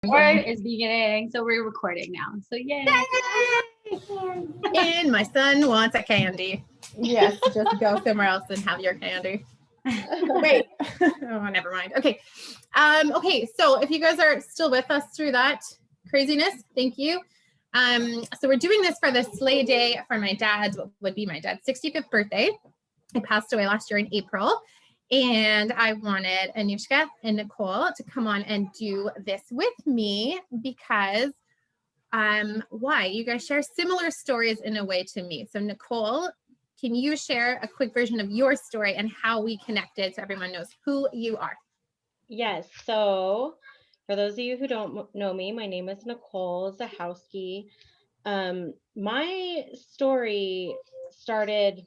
Record is beginning, so we're recording now. So yay! And my son wants a candy. Yes, just go somewhere else and have your candy. Wait. Oh, never mind. Okay. Okay, so if you guys are still with us through that craziness, thank you. So we're doing this for the sleigh day for my dad's, what would be my dad's 65th birthday. He passed away last year in April. And I wanted Anuschka and Nicole to come on and do this with me because why? You guys share similar stories in a way to me. So Nicole, can you share a quick version of your story and how we connected so everyone knows who you are? Yes. So for those of you who don't know me, my name is Nicole Zahowski. My story started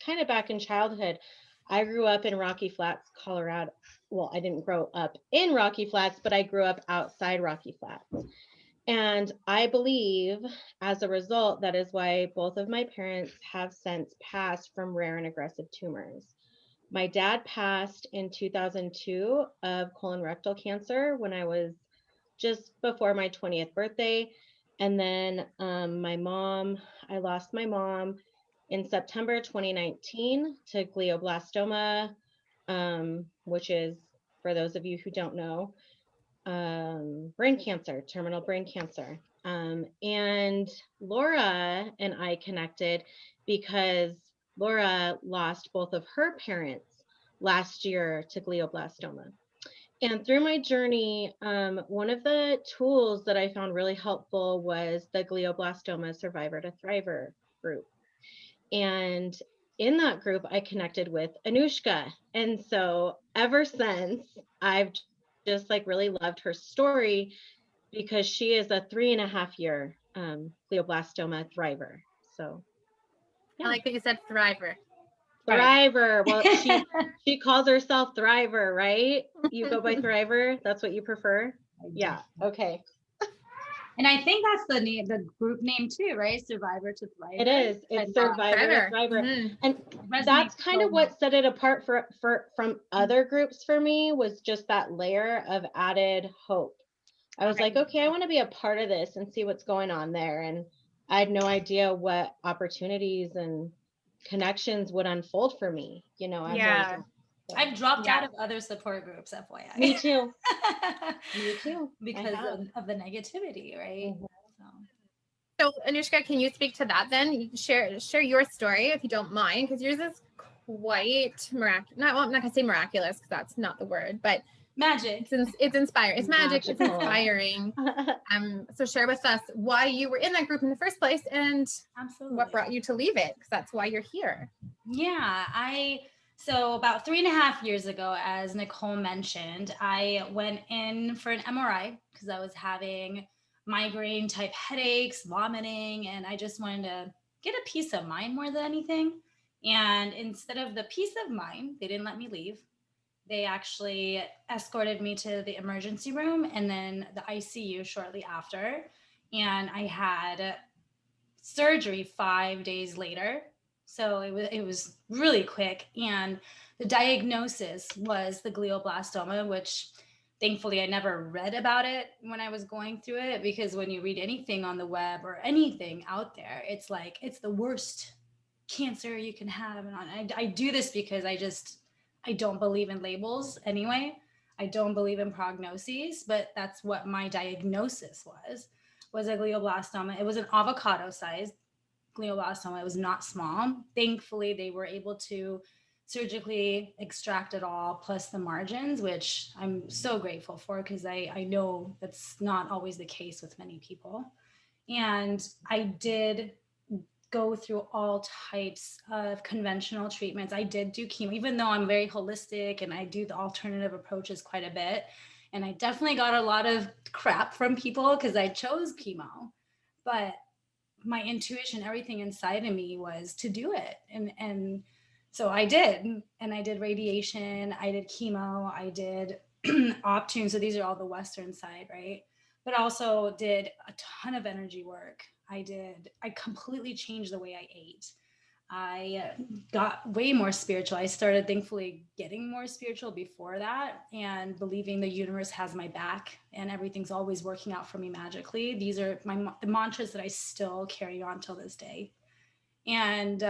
kind of back in childhood. I grew up in Rocky Flats, Colorado. Well, I didn't grow up in Rocky Flats, but I grew up outside Rocky Flats. And I believe as a result, that is why both of my parents have since passed from rare and aggressive tumors. My dad passed in 2002 of colon rectal cancer when I was just before my 20th birthday. And then I lost my mom in September 2019 to glioblastoma, which is, for those of you who don't know, brain cancer, terminal brain cancer. And Laura and I connected because Laura lost both of her parents last year to glioblastoma. And through my journey, one of the tools that I found really helpful was the Glioblastoma Survivor to Thriver group. And in that group, I connected with Anuschka. And so ever since, I've just really loved her story because she is a 3.5-year glioblastoma thriver. So yeah. I like that you said thriver. Thriver. Well, she calls herself Thriver, right? You go by Thriver. That's what you prefer? Yeah. Okay. And I think that's the name, the group name too, right? Survivor to Thriver. It is. It's Survivor to Thriver. Mm-hmm. And that's kind of what set it apart from other groups for me, was just that layer of added hope. I was like, okay, I want to be a part of this and see what's going on there. And I had no idea what opportunities and connections would unfold for me, I've dropped out of other support groups, FYI. Me too. Me too. Because of the negativity, right? Mm-hmm. So Anuschka, can you speak to that then? Share your story if you don't mind, because yours is quite miraculous. I'm not gonna say miraculous because that's not the word, but magic. It's inspiring. It's magic. It's inspiring. So share with us why you were in that group in the first place and what brought you to leave it, because that's why you're here. Yeah, so about 3.5 years ago, as Nicole mentioned, I went in for an MRI because I was having migraine type headaches, vomiting, and I just wanted to get a peace of mind more than anything. And instead of the peace of mind, they didn't let me leave. They actually escorted me to the emergency room and then the ICU shortly after. And I had surgery 5 days later. So it was really quick. And the diagnosis was the glioblastoma, which thankfully I never read about it when I was going through it, because when you read anything on the web or anything out there, it's like, it's the worst cancer you can have. And I do this because I don't believe in labels anyway. I don't believe in prognoses, but that's what my diagnosis was a glioblastoma. It was an avocado-sized glioblastoma. It was not small. Thankfully, they were able to surgically extract it all, plus the margins, which I'm so grateful for, because I know that's not always the case with many people. And I did go through all types of conventional treatments. I did do chemo, even though I'm very holistic and I do the alternative approaches quite a bit. And I definitely got a lot of crap from people because I chose chemo. But my intuition, everything inside of me was to do it. And so I did. And I did radiation, I did chemo, I did Optune. So these are all the Western side, right? But also did a ton of energy work. I completely changed the way I ate. I got way more spiritual. I started thankfully getting more spiritual before that and believing the universe has my back and everything's always working out for me magically. These are the mantras that I still carry on till this day. And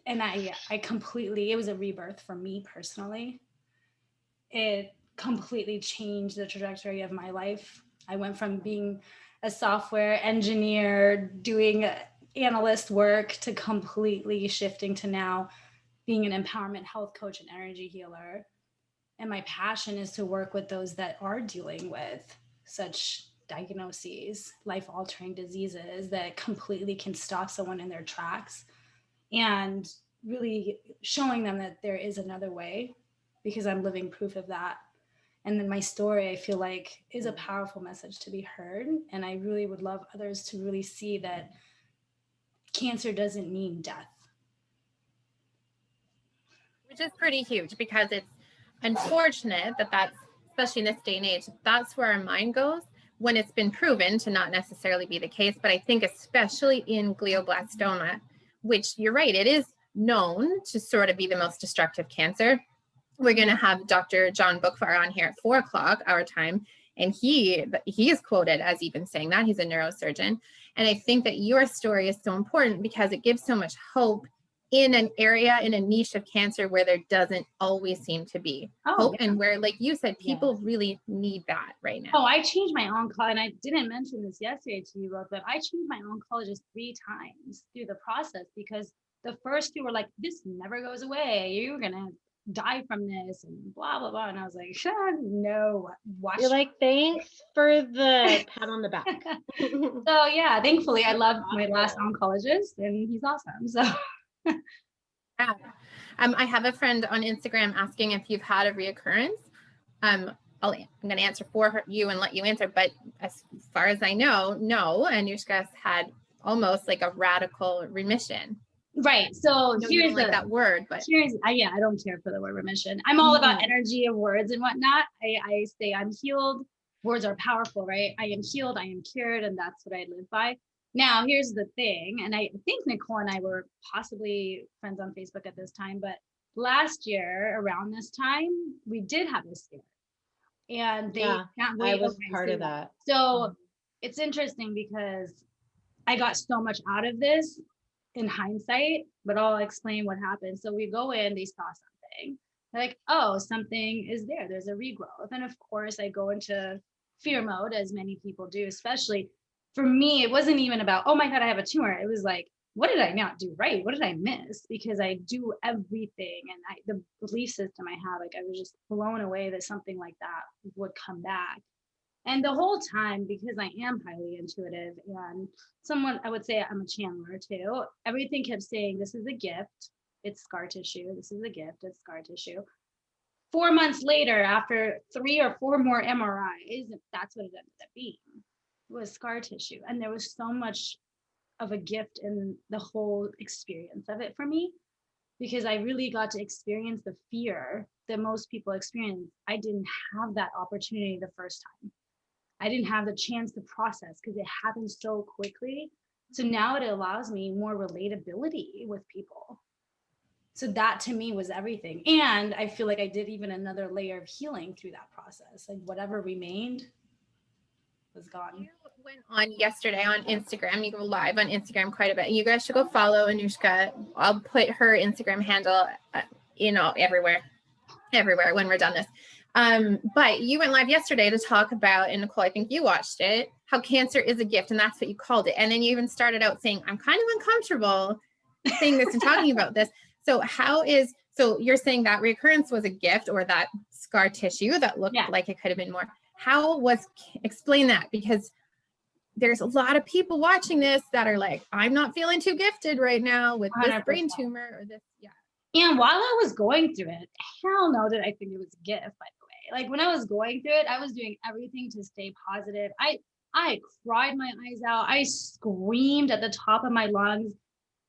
I completely, it was a rebirth for me personally. It completely changed the trajectory of my life. I went from being a software engineer doing analyst work to completely shifting to now being an empowerment health coach and energy healer. And my passion is to work with those that are dealing with such diagnoses, life-altering diseases that completely can stop someone in their tracks, and really showing them that there is another way, because I'm living proof of that. And then my story, I feel like, is a powerful message to be heard. And I really would love others to really see that cancer doesn't mean death. Which is pretty huge, because it's unfortunate that that's, especially in this day and age, that's where our mind goes when it's been proven to not necessarily be the case. But I think especially in glioblastoma, which you're right, it is known to sort of be the most destructive cancer. We're going to have Dr. John Bookfar on here at 4:00 our time. And he is quoted as even saying that. He's a neurosurgeon. And I think that your story is so important because it gives so much hope in an area, in a niche of cancer where there doesn't always seem to be hope. Yeah. And where, like you said, people really need that right now. Oh, I changed my oncologist, and I didn't mention this yesterday to you, but I changed my oncologist 3 times through the process, because the first 2 were like, this never goes away. You're going to die from this and blah, blah, blah. And I was like, no. Watch. You're like, thanks for the pat on the back. So yeah, thankfully I loved my last oncologist and he's awesome. So yeah. I have a friend on Instagram asking if you've had a reoccurrence. I'm going to answer for you and let you answer, but as far as I know, no. Anuschka's had almost like a radical remission. Right. So here's like that word, but I don't care for the word remission. I'm all about energy of words and whatnot. I say I'm healed. Words are powerful, right? I am healed, I am cured, and that's what I live by. Now, here's the thing, and I think Nicole and I were possibly friends on Facebook at this time, but last year around this time, we did have a scare. And I was part of that. So it's interesting because I got so much out of this in hindsight, but I'll explain what happened. So we go in, they saw something. They're like, oh, something is there. There's a regrowth. And of course, I go into fear mode, as many people do, especially for me. It wasn't even about, oh my God, I have a tumor. It was like, what did I not do right? What did I miss? Because I do everything. And the belief system I have, like, I was just blown away that something like that would come back. And the whole time, because I am highly intuitive and someone, I would say I'm a channeler too, everything kept saying, this is a gift. It's scar tissue. This is a gift. It's scar tissue. 4 months later, after 3 or 4 more MRIs, that's what it ended up being, was scar tissue. And there was so much of a gift in the whole experience of it for me, because I really got to experience the fear that most people experience. I didn't have that opportunity the first time. I didn't have the chance to process because it happened so quickly. So now it allows me more relatability with people. So that to me was everything. And I feel like I did even another layer of healing through that process. Like whatever remained was gone. You went on yesterday on Instagram. You go live on Instagram quite a bit. You guys should go follow Anuschka. I'll put her Instagram handle, everywhere when we're done this. But you went live yesterday to talk about, and Nicole, I think you watched it, how cancer is a gift, and that's what you called it. And then you even started out saying, I'm kind of uncomfortable saying this and talking about this. So so you're saying that recurrence was a gift, or that scar tissue that looked like it could have been more. Explain that, because there's a lot of people watching this that are like, I'm not feeling too gifted right now with this 100%. Brain tumor or this. Yeah. And while I was going through it, hell no did I think it was a gift, by the way. Like when I was going through it, I was doing everything to stay positive. I cried my eyes out. I screamed at the top of my lungs.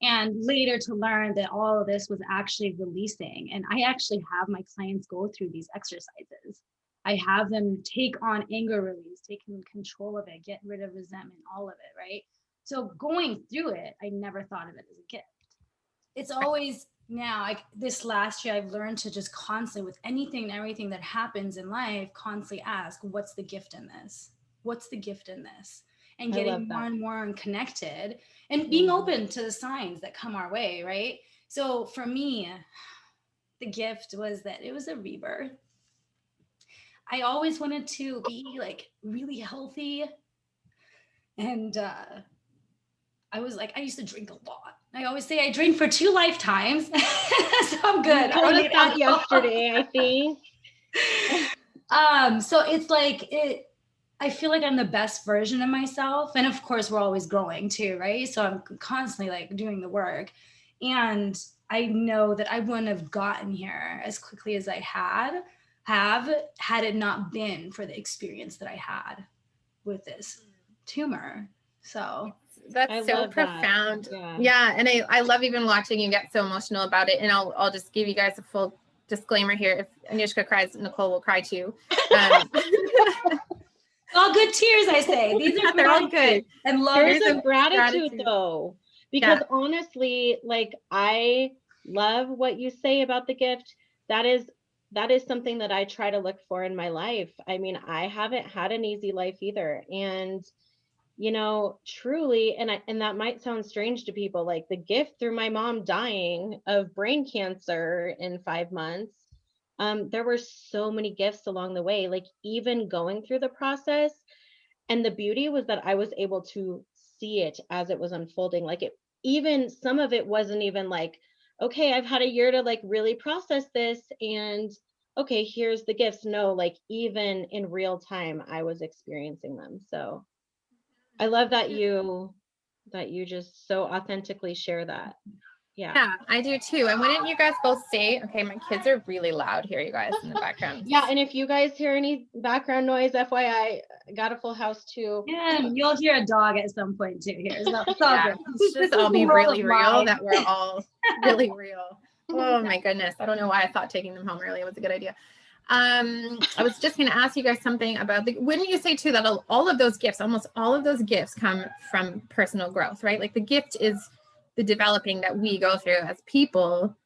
And later to learn that all of this was actually releasing. And I actually have my clients go through these exercises. I have them take on anger release, taking control of it, get rid of resentment, all of it, right? So going through it, I never thought of it as a gift. it's always now, like this last year, I've learned to just constantly, with anything and everything that happens in life, constantly ask, what's the gift in this? What's the gift in this? And getting more and more connected and being open to the signs that come our way, right? So for me, the gift was that it was a rebirth. I always wanted to be like really healthy. And I was like, I used to drink a lot. I always say I drink for 2 lifetimes. So I'm good. You told us that yesterday, I think. So it's like I feel like I'm the best version of myself. And of course we're always growing too, right? So I'm constantly like doing the work. And I know that I wouldn't have gotten here as quickly as I had it not been for the experience that I had with this tumor. So that's so profound. That. Yeah. And I love even watching you get so emotional about it. And I'll just give you guys a full disclaimer here. If Anuschka cries, Nicole will cry too. All good tears, I say. These are they're all good. And love. There's a gratitude though, because honestly, like I love what you say about the gift. That is something that I try to look for in my life. I mean, I haven't had an easy life either. And, you know, truly, and that might sound strange to people, like the gift through my mom dying of brain cancer in 5 months. There were so many gifts along the way, like even going through the process. And the beauty was that I was able to see it as it was unfolding. Like it, even some of it wasn't even like, okay, I've had a year to like really process this and okay, here's the gifts. No, like even in real time, I was experiencing them. So I love that you just so authentically share that. Yeah, I do too. And wouldn't you guys both say, okay, my kids are really loud here, you guys, in the background. Yeah, and if you guys hear any background noise, FYI, got a full house too. Yeah, you'll hear a dog at some point too here. So it's all good. Let's all be really real, that we're all really real. Oh my goodness. I don't know why I thought taking them home early was a good idea. I was just going to ask you guys something about wouldn't you say too that all of those gifts, almost all of those gifts come from personal growth, right? Like the gift is the developing that we go through as people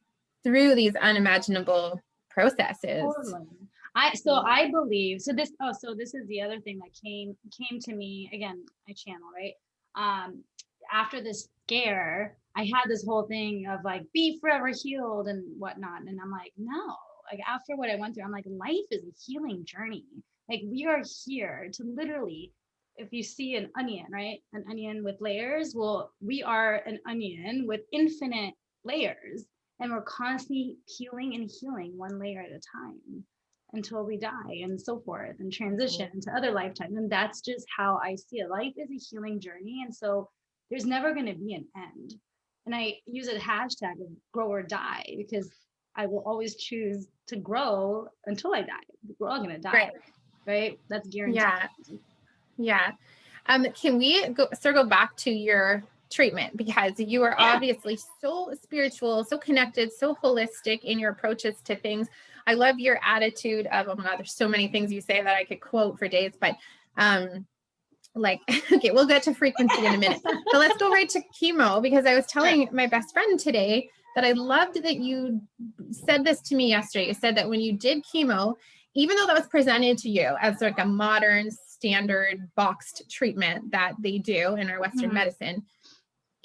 through these unimaginable processes. Totally. I believe this is the other thing that came to me again, I channel, right? After this scare, I had this whole thing of like be forever healed and whatnot. And I'm like, no, like after what I went through, I'm like, life is a healing journey. Like we are here to literally, if you see an onion, right? An onion with layers. Well, we are an onion with infinite layers. And we're constantly peeling and healing one layer at a time until we die and so forth and transition into other lifetimes. And that's just how I see it. Life is a healing journey. And so there's never going to be an end. And I use a hashtag of grow or die because I will always choose to grow until I die. We're all going to die, right? That's guaranteed. Yeah. Can we circle back to your treatment, because you are obviously so spiritual, so connected, so holistic in your approaches to things. I love your attitude of, oh my God, there's so many things you say that I could quote for days, but like, okay, we'll get to frequency in a minute, but let's go right to chemo, because I was telling my best friend today that I loved that you said this to me yesterday. You said that when you did chemo, even though that was presented to you as like a modern standard boxed treatment that they do in our Western medicine,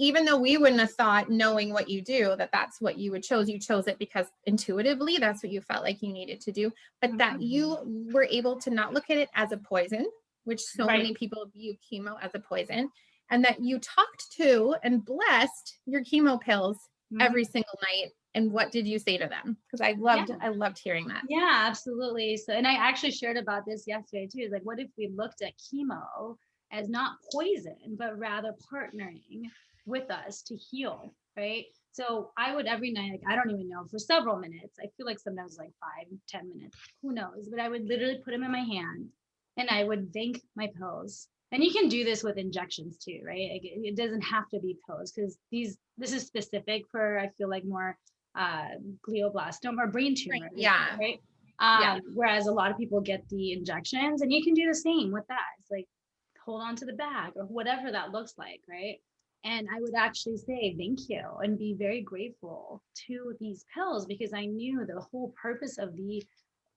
even though we wouldn't have thought, knowing what you do, that that's what you would chose. You chose it because intuitively that's what you felt like you needed to do, but that you were able to not look at it as a poison, which so many people view chemo as a poison, and that you talked to and blessed your chemo pills every single night. And what did you say to them? Because I loved hearing that. Yeah, absolutely. So, and I actually shared about this yesterday too. Like, what if we looked at chemo as not poison, but rather partnering with us to heal, right? So I would every night, like, I don't even know, for several minutes, I feel like sometimes like 5-10 minutes, who knows, but I would literally put them in my hand and I would bank my pills. And you can do this with injections too, right? Like, it doesn't have to be pills, because this is specific for, I feel like, more glioblastoma or brain tumors, right? Whereas a lot of people get the injections, and you can do the same with that. It's like, hold on to the bag or whatever that looks like, right? And I would actually say thank you and be very grateful to these pills, because I knew the whole purpose of the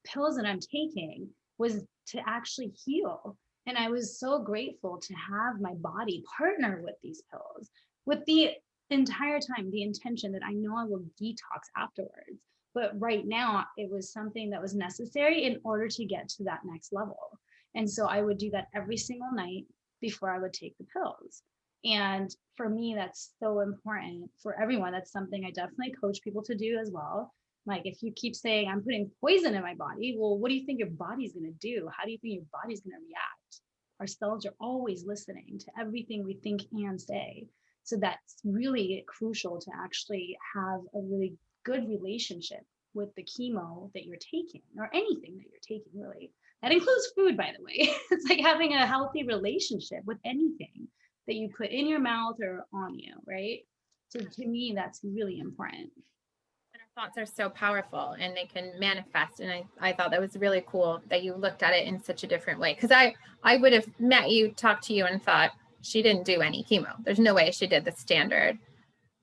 pills that I'm taking was to actually heal. And I was so grateful to have my body partner with these pills with the entire time, the intention that I know I will detox afterwards. But right now, it was something that was necessary in order to get to that next level. And so I would do that every single night before I would take the pills. And for me, that's so important for everyone. That's something I definitely coach people to do as well. Like, if you keep saying, I'm putting poison in my body, well, what do you think your body's going to do? How do you think your body's going to react? Our cells are always listening to everything we think and say. So that's really crucial to actually have a really good relationship with the chemo that you're taking, or anything that you're taking, really. That includes food, by the way. It's like having a healthy relationship with anything that you put in your mouth or on you, right? So to me, that's really important. And our thoughts are so powerful and they can manifest. And I thought that was really cool that you looked at it in such a different way. Because I would have met you, talked to you, and thought she didn't do any chemo. There's no way she did the standard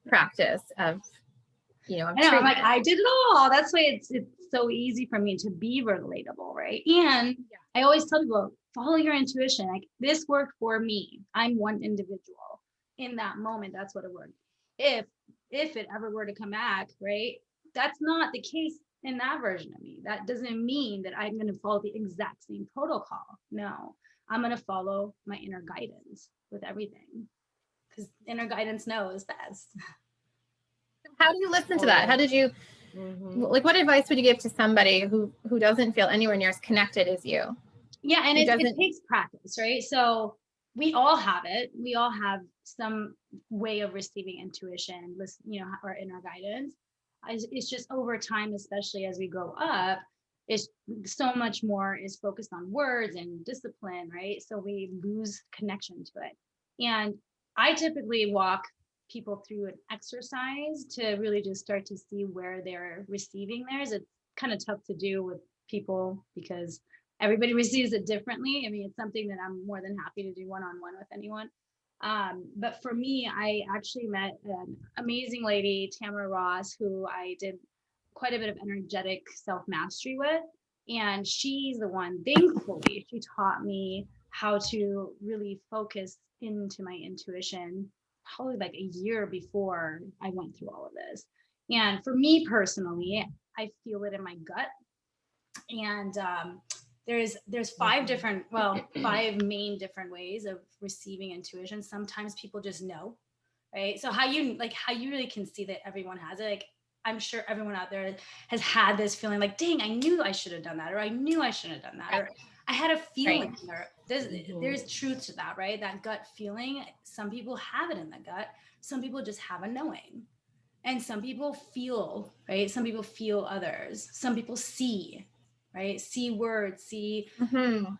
practice of, you know, I know, I'm like, I did it all. That's why it's so easy for me to be relatable, right? And I always tell people, follow your intuition. Like, this worked for me. I'm one individual. In that moment, that's what it worked. If it ever were to come back, right? That's not the case in that version of me. That doesn't mean that I'm going to follow the exact same protocol. No, I'm going to follow my inner guidance with everything, because inner guidance knows best. How do you listen to that? How did you, like, what advice would you give to somebody who doesn't feel anywhere near as connected as you? Yeah, and it takes practice, right? So we all have it. We all have some way of receiving intuition, you know, or inner guidance. It's just over time, especially as we grow up, it's so much more is focused on words and discipline, right? So we lose connection to it. And I typically walk people through an exercise to really just start to see where they're receiving theirs. It's kind of tough to do with people because everybody receives it differently. I mean, it's something that I'm more than happy to do one-on-one with anyone. But for me, I actually met an amazing lady, Tamara Ross, who I did quite a bit of energetic self-mastery with. And she's the one, thankfully, she taught me how to really focus into my intuition, probably like a year before I went through all of this. And for me personally, I feel it in my gut. And there's five main different ways of receiving intuition. Sometimes people just know, right? So how you really can see that everyone has it. Like, I'm sure everyone out there has had this feeling like, dang, I knew I should have done that, or I knew I shouldn't have done that, or I had a feeling, or there's truth to that, right? That gut feeling. Some people have it in the gut. Some people just have a knowing. And some people feel, right? Some people feel others. Some people see, right? See words, see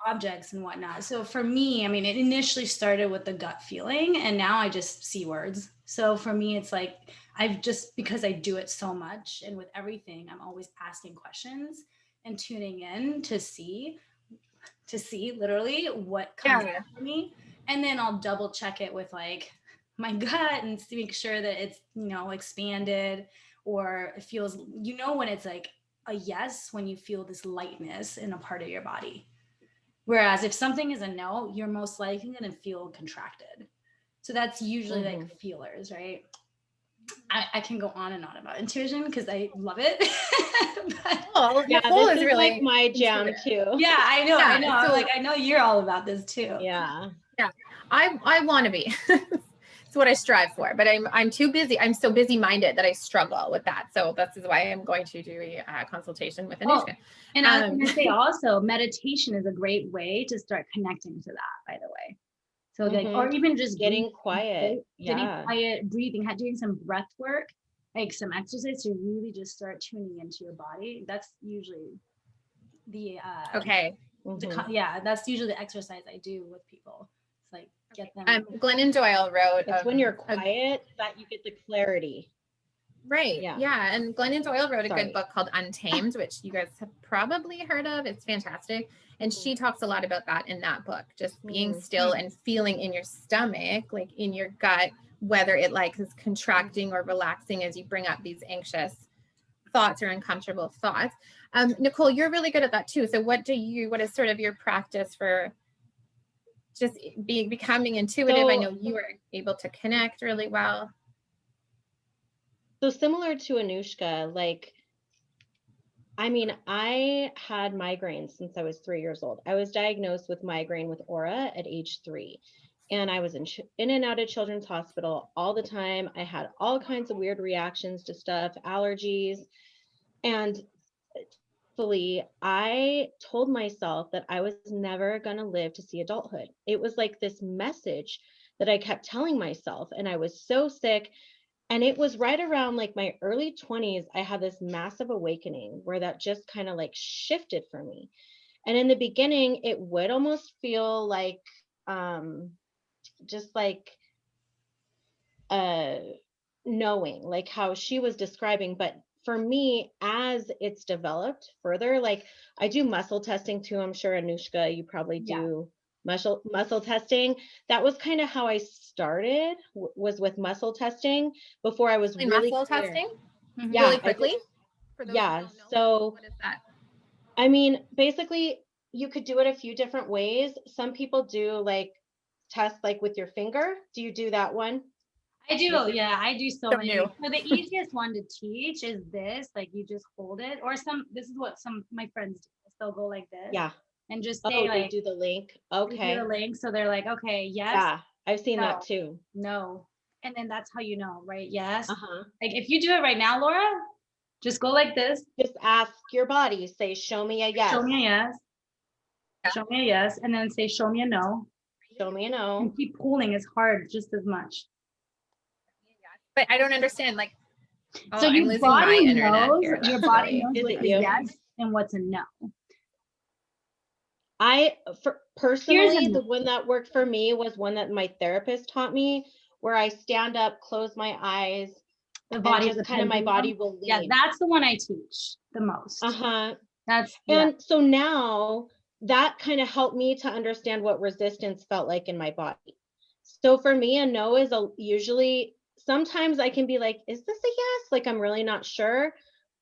objects and whatnot. So for me, I mean, it initially started with the gut feeling, and now I just see words. So for me, it's like, because I do it so much, and with everything, I'm always asking questions and tuning in to see literally what comes up for me. And then I'll double check it with like my gut and make sure that it's, you know, expanded, or it feels, you know, when it's like a yes, when you feel this lightness in a part of your body. Whereas if something is a no, you're most likely going to feel contracted. So that's usually like feelers, right? I can go on and on about intuition because I love it. Nicole is really like my jam too. Yeah, I know. So, like, I know you're all about this too. Yeah. I want to be. It's what I strive for, but I'm too busy. I'm so busy minded that I struggle with that. So this is why I'm going to do a consultation with Anuschka. And I was going to say also, meditation is a great way to start connecting to that, by the way. So like, or even just getting quiet, breathing, doing some breath work, like some exercise to really just start tuning into your body. That's usually the that's usually the exercise I do with people. It's like get them. Glennon Doyle wrote. It's when you're quiet that you get the clarity. Right. Yeah. And Glennon Doyle wrote a good book called Untamed, which you guys have probably heard of. It's fantastic. And she talks a lot about that in that book, just being still and feeling in your stomach, like in your gut, whether it like is contracting or relaxing as you bring up these anxious thoughts or uncomfortable thoughts. Nicole, you're really good at that too. So what is sort of your practice for just becoming intuitive? I know you were able to connect really well. So similar to Anuschka, like, I mean, I had migraines since I was 3 years old. I was diagnosed with migraine with aura at age 3. And I was in and out of children's hospital all the time. I had all kinds of weird reactions to stuff, allergies. And I told myself that I was never going to live to see adulthood. It was like this message that I kept telling myself. And I was so sick. And it was right around like my early 20s, I had this massive awakening where that just kind of like shifted for me. And in the beginning, it would almost feel like just like knowing, like how she was describing. But for me, as it's developed further, like I do muscle testing too. I'm sure Anuschka, you probably do muscle testing. That was kind of how I started, was with muscle testing before I was really muscle clear. testing. Yeah, really quickly. So what is that? I mean, basically, you could do it a few different ways. Some people do like test like with your finger. Do you do that one? I do. Yeah, I do so many. new. So the easiest one to teach is this, like you just hold it, or this is what some my friends do. They'll go like this. Yeah. And just say like, do the link. they Okay. do the link. So they're like, okay, yes. Yeah, I've seen no, that too. No. And then that's how you know, right? Yes. Uh-huh. Like if you do it right now, Laura, just go like this. Just ask your body, say, show me a yes. Show me a yes. Show me a yes. And then say, show me a no. Show me a no. And keep pulling as hard, just as much. But I don't understand, like, so your I'm body my knows, here, your body knows what's a you? yes and what's a no. Personally, the one that worked for me was one that my therapist taught me, where I stand up, close my eyes, the body, just kind of my body will lean. Yeah, that's the one I teach the most. And so now that kind of helped me to understand what resistance felt like in my body. So for me, a no is usually, sometimes I can be like, is this a yes? Like, I'm really not sure.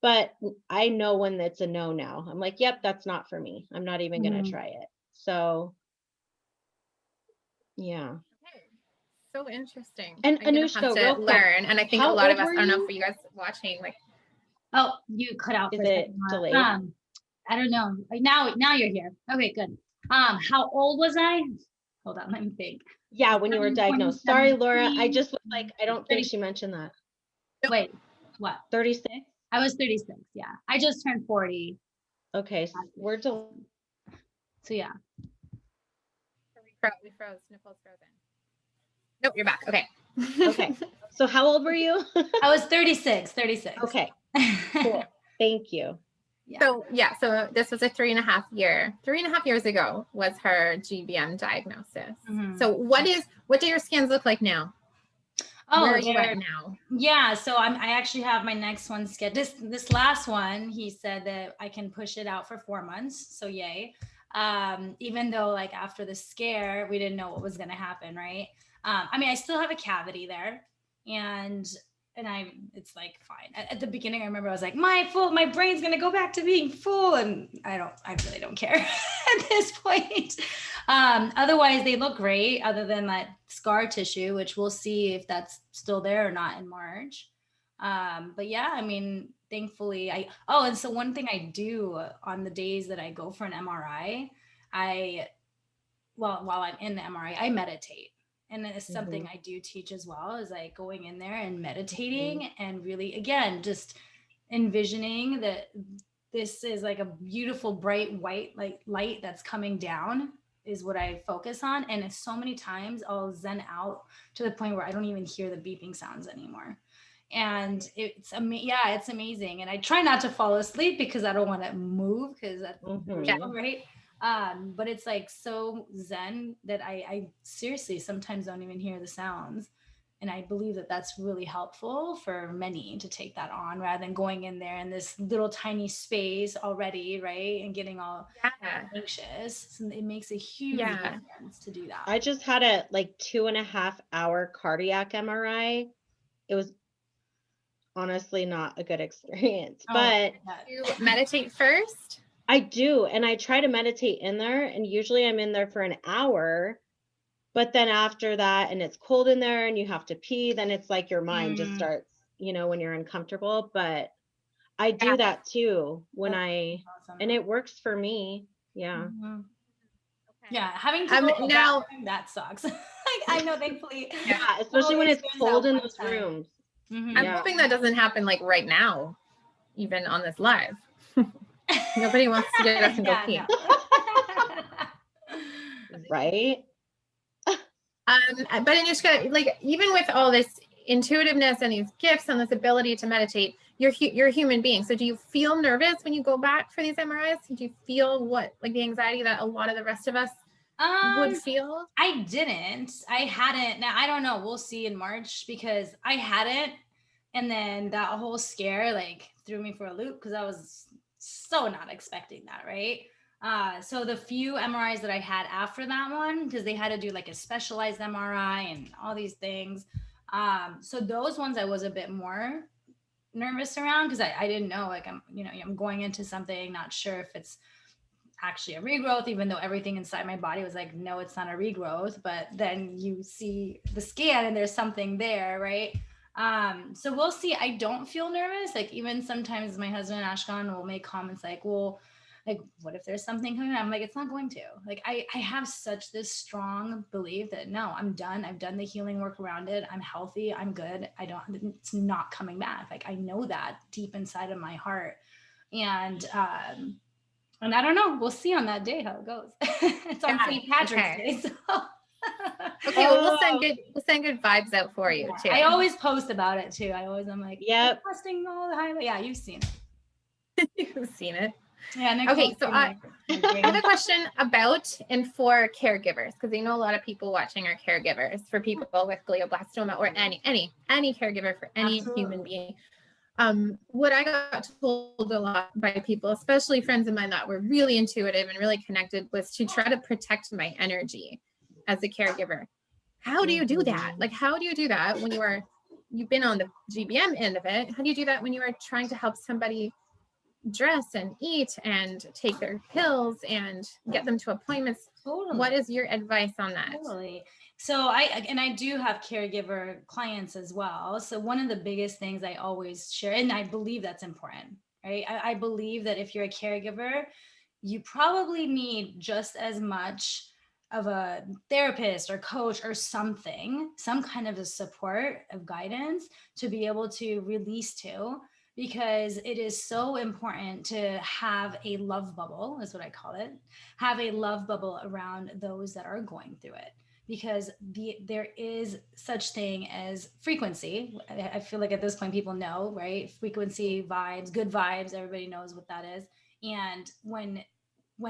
But I know when it's a no now. I'm like, yep, that's not for me. I'm not even going to try it. So, yeah. Okay. So interesting. And Anuschka, real quick, learn. And I think a lot of us, I don't know for you guys watching, like. Oh, you cut out. Is it delayed? I don't know. Now you're here. Okay, good. How old was I? Hold on, let me think. Yeah, when you were diagnosed. Sorry, Laura. I just was like, I don't think she mentioned that. Wait, what? 36? I was 36. Yeah, I just turned 40. Okay, so we're So yeah. We froze. Nicole's frozen. Nope, you're back. Okay. Okay. So how old were you? I was 36. Okay. Cool. Thank you. Yeah. So this was 3.5 years ago was her GBM diagnosis. Mm-hmm. So what do your scans look like now? Oh, where are you at now? Yeah, so I actually have my next one scheduled. This last one, he said that I can push it out for 4 months. So yay. Even though like after the scare, we didn't know what was going to happen, right? I mean, I still have a cavity there, and it's like fine. At the beginning, I remember I was like, my brain's gonna go back to being full, and I really don't care at this point. Otherwise, they look great, other than that scar tissue, which we'll see if that's still there or not in March. But yeah, I mean, thankfully, and so one thing I do on the days that I go for an MRI, while I'm in the MRI, I meditate. And it's something I do teach as well, is like going in there and meditating and really, again, just envisioning that this is like a beautiful, bright, white light that's coming down is what I focus on. And it's so many times I'll zen out to the point where I don't even hear the beeping sounds anymore. And it's amazing. And I try not to fall asleep because I don't want to move, because that's right. But it's like so zen that I seriously sometimes don't even hear the sounds. And I believe that that's really helpful for many to take that on rather than going in there in this little tiny space already, right? And getting all anxious. So it makes a huge difference to do that. I just had a like 2.5 hour cardiac MRI. It was honestly not a good experience, but you meditate first? I do. And I try to meditate in there, and usually I'm in there for an hour. But then after that, and it's cold in there and you have to pee, then it's like your mind just starts, you know, when you're uncomfortable. But I do that too when awesome. And it works for me. Yeah. Yeah. Having to go now, that sucks. Like, I know, thankfully. Yeah. Especially when it's cold in those rooms. I'm hoping that doesn't happen like right now, even on this live. Nobody wants to get up and go pee. Right. But Anuschka, like even with all this intuitiveness and these gifts and this ability to meditate, you're a human being. So do you feel nervous when you go back for these MRIs? Do you feel what, like the anxiety that a lot of the rest of us would feel? I didn't. I hadn't. Now I don't know. We'll see in March because I hadn't. And then that whole scare like threw me for a loop because I was so not expecting that, right? So the few MRIs that I had after that one, because they had to do like a specialized MRI and all these things. So those ones I was a bit more nervous around because I didn't know, like I'm going into something, not sure if it's actually a regrowth, even though everything inside my body was like, no, it's not a regrowth. But then you see the scan and there's something there, right? So we'll see. I don't feel nervous. Like even sometimes my husband Ashkan will make comments like, well, like, what if there's something coming? I'm like, it's not going to. Like, I have such this strong belief that no, I'm done. I've done the healing work around it. I'm healthy. I'm good. It's not coming back. Like, I know that deep inside of my heart. And I don't know. We'll see on that day how it goes. It's on St. Patrick's Day. So. Okay, well, we'll send good vibes out for you too. I always post about it too. I'm like, yep, posting all the highlights. Yeah, you've seen it. You've seen it. Yeah. Nicole, okay, so I have a question about and for caregivers, because I know a lot of people watching are caregivers for people with glioblastoma or any caregiver for any human being. What I got told a lot by people, especially friends of mine that were really intuitive and really connected, was to try to protect my energy as a caregiver. How do you do that? Like, how do you do that when you've been on the GBM end of it? How do you do that when you are trying to help somebody dress and eat and take their pills and get them to appointments? Totally. What is your advice on that? Totally. So I do have caregiver clients as well. So one of the biggest things I always share, and I believe that's important, right? I believe that if you're a caregiver, you probably need just as much of a therapist or coach or something, some kind of a support of guidance to be able to release to, because it is so important to have a love bubble, is what I call it, have a love bubble around those that are going through it. Because there is such thing as frequency. I feel like at this point people know, right? Frequency, vibes, good vibes, everybody knows what that is. And when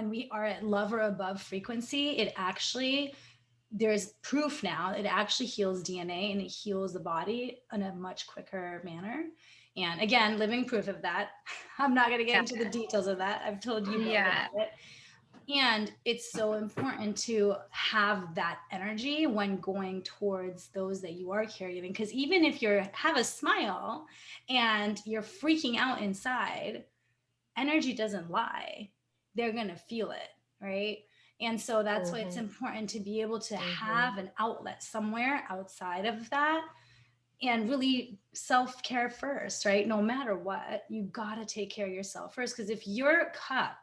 we are at love or above frequency, it actually, there's proof now, it actually heals DNA and it heals the body in a much quicker manner. And again, living proof of that. I'm not going to get into the details of that. I've told you about it. And it's so important to have that energy when going towards those that you are caregiving. Because even if you have a smile and you're freaking out inside, energy doesn't lie. They're going to feel it, right? And so that's why it's important to be able to have an outlet somewhere outside of that and really self-care first, right? No matter what, you got to take care of yourself first. Because if your cup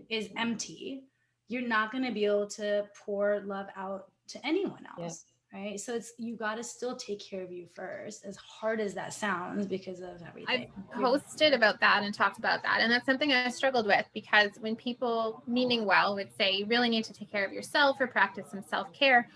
is empty, you're not going to be able to pour love out to anyone else, right? So you got to still take care of you first, as hard as that sounds, because of everything. I've posted about that and talked about that, and that's something I struggled with, because when people meaning well would say you really need to take care of yourself or practice some self-care,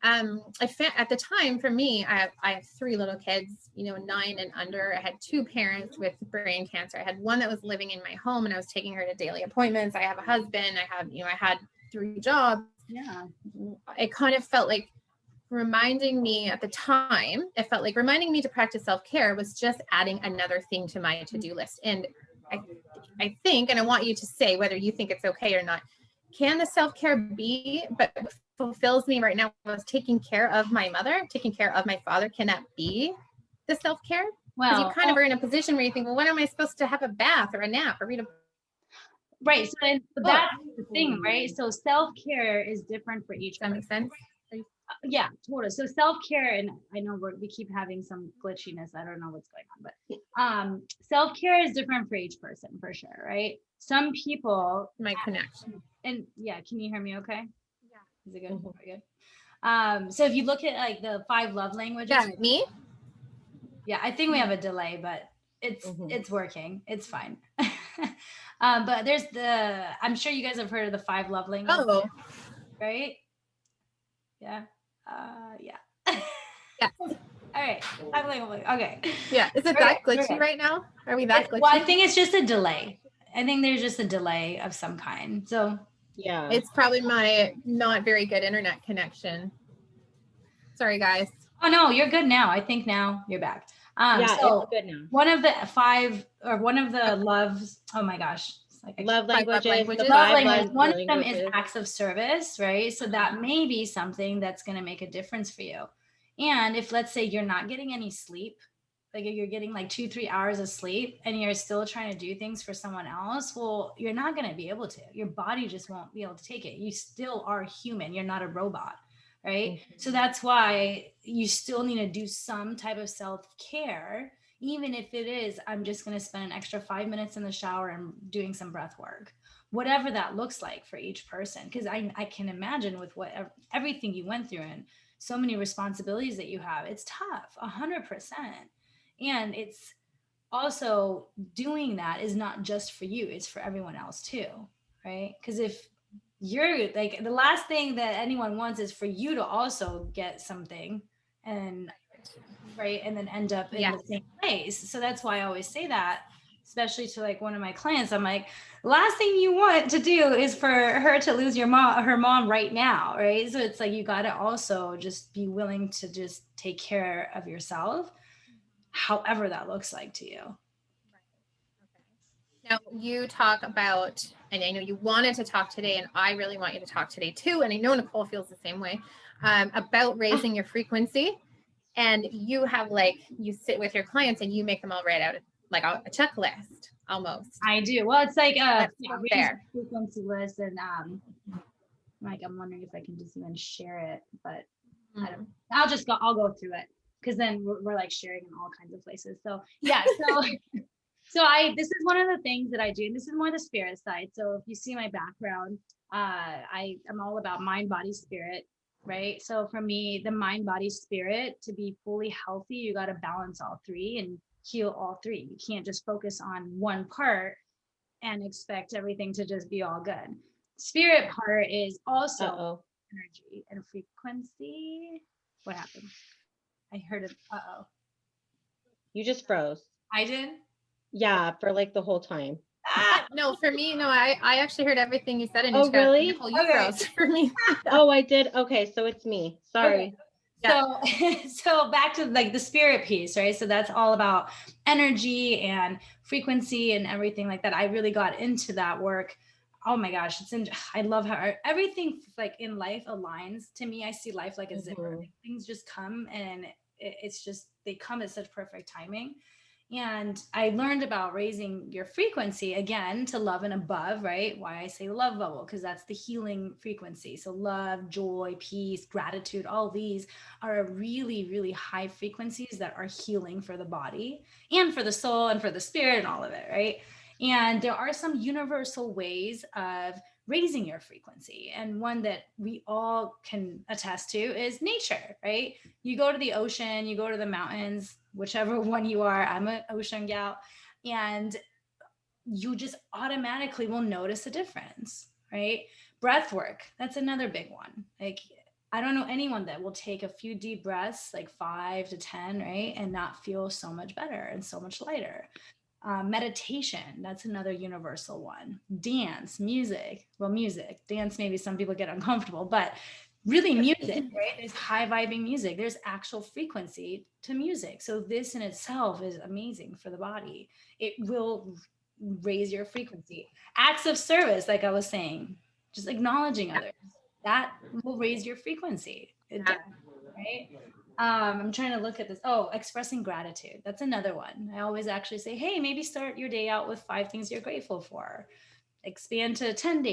I found at the time, for me, I have 3 little kids, 9 and under. I had 2 parents with brain cancer. I had one that was living in my home and I was taking her to daily appointments. I have a husband. I had 3 jobs. Yeah. I kind of felt like reminding me at the time, it felt like reminding me to practice self-care was just adding another thing to my to-do list. And I think, and I want you to say whether you think it's okay or not, can the self-care be, but what fulfills me right now was taking care of my mother, taking care of my father. Can that be the self-care? Because you kind of are in a position where you think, well, when am I supposed to have a bath or a nap or read a Right. So that's the thing, right? So self-care is different for each. Does that make sense? Yeah, totally. So self-care, and I know we keep having some glitchiness. I don't know what's going on, but self-care is different for each person for sure, right? Some people My connection. and yeah, can you hear me okay? Yeah. Is it good? Very good. So if you look at like the 5 love languages. Yeah, me? Yeah, I think we have a delay, but it's working. It's fine. But there's I'm sure you guys have heard of the 5 love languages. Oh. Right? Yeah. Yeah. Yeah. All right. Okay. Yeah. Is it that glitchy right now? Are we that glitchy? Well, I think it's just a delay. I think there's just a delay of some kind. So yeah, it's probably my not very good internet connection. Sorry, guys. Oh no, you're good now. I think now you're back. yeah, so it's good now. one of the 5 or one of the loves. Oh my gosh. Like Love languages. languages. The love 5 language. love One of them is languages. acts of service, right? So that may be something that's going to make a difference for you. And if let's say you're not getting any sleep, like if you're getting like 2-3 hours of sleep and you're still trying to do things for someone else, well, you're not going to be able to. Your body just won't be able to take it. You still are human. You're not a robot, right? Mm-hmm. So that's why you still need to do some type of self-care, even if it is, I'm just going to spend an extra 5 minutes in the shower and doing some breath work, whatever that looks like for each person. Because I can imagine with everything you went through and so many responsibilities that you have, it's tough, 100%. And it's also doing that is not just for you, it's for everyone else too, right? Because if you're like, the last thing that anyone wants is for you to also get something and right and then end up in the same place. So that's why I always say that, especially to like one of my clients. I'm like, last thing you want to do is for her to lose her mom right now, right? So it's like you got to also just be willing to just take care of yourself, however that looks like to you. Now you talk about, and I know you wanted to talk today, and I really want you to talk today too, and I know Nicole feels the same way, about raising your frequency. And you have like, you sit with your clients and you make them all write out like a checklist almost. I do. Well, it's like there. frequency list, and like I'm wondering if I can just even share it, but I don't. I'll go through it because then we're like sharing in all kinds of places. So yeah, so this is one of the things that I do, and this is more the spirit side. So if you see my background, I'm all about mind, body, spirit. Right. So for me, the mind, body, spirit, to be fully healthy, you got to balance all 3 and heal all 3. You can't just focus on one part and expect everything to just be all good. Spirit part is also energy and frequency. What happened? I heard it. You just froze. I did? Yeah, for like the whole time. No, for me, no, I actually heard everything you said. And really? Nicole, you froze for me. Oh, I did. Okay, so it's me. Sorry. Okay. So back to like the spirit piece, right? So that's all about energy and frequency and everything like that. I really got into that work. Oh my gosh, I love how everything like in life aligns. To me, I see life like a zipper. Things just come and it's just, they come at such perfect timing. And I learned about raising your frequency again to love and above, right? Why I say love bubble, because that's the healing frequency. So love, joy, peace, gratitude, all these are really, really high frequencies that are healing for the body and for the soul and for the spirit and all of it, right? And there are some universal ways of raising your frequency. And one that we all can attest to is nature, right? You go to the ocean, you go to the mountains, whichever one you are. I'm an ocean gal. And you just automatically will notice a difference, right? Breath work, that's another big one. Like, I don't know anyone that will take a few deep breaths, like 5 to 10, right? And not feel so much better and so much lighter. Meditation, that's another universal one. Dance, music. Well, music, dance, maybe some people get uncomfortable, but really music, right? There's high vibing music. There's actual frequency to music. So this in itself is amazing for the body. It will raise your frequency. Acts of service, like I was saying, just acknowledging others, that will raise your frequency. It does, right? I'm trying to look at this. Oh, expressing gratitude. That's another one. I always actually say, hey, maybe start your day out with 5 things you're grateful for. Expand to 10